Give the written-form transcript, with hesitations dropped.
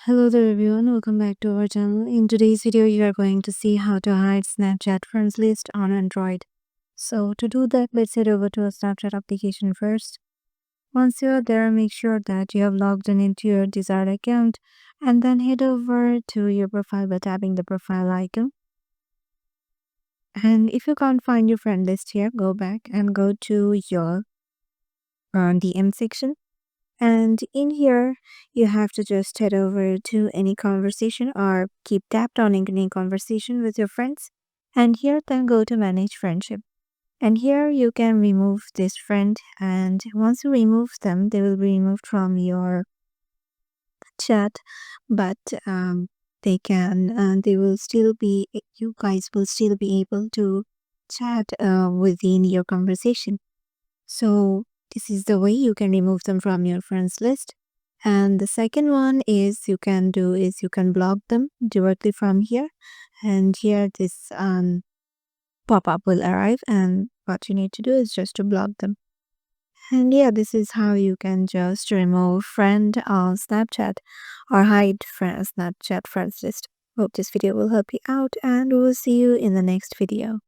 Hello there everyone, welcome back to our channel. In today's video, you are going to see how to hide Snapchat friends list on Android. So to do that, let's head over to a Snapchat application first. Once you are there, make sure that you have logged in into your desired account and then head over to your profile by tapping the profile icon. And if you can't find your friend list here, go back and go to your DM section. And in here, you have to just head over to any conversation or keep tapped on any conversation with your friends. And here, then go to manage friendship. And here you can remove this friend. And once you remove them, they will be removed from your chat. But they will still be, you guys will still be able to chat within your conversation. So this is the way you can remove them from your friends list. And the second one is you can block them directly from here. And here this pop-up will arrive, and what you need to do is just to block them. And yeah, this is how you can just remove friend on Snapchat or hide Snapchat friends list. Hope this video will help you out, and we'll see you in the next video.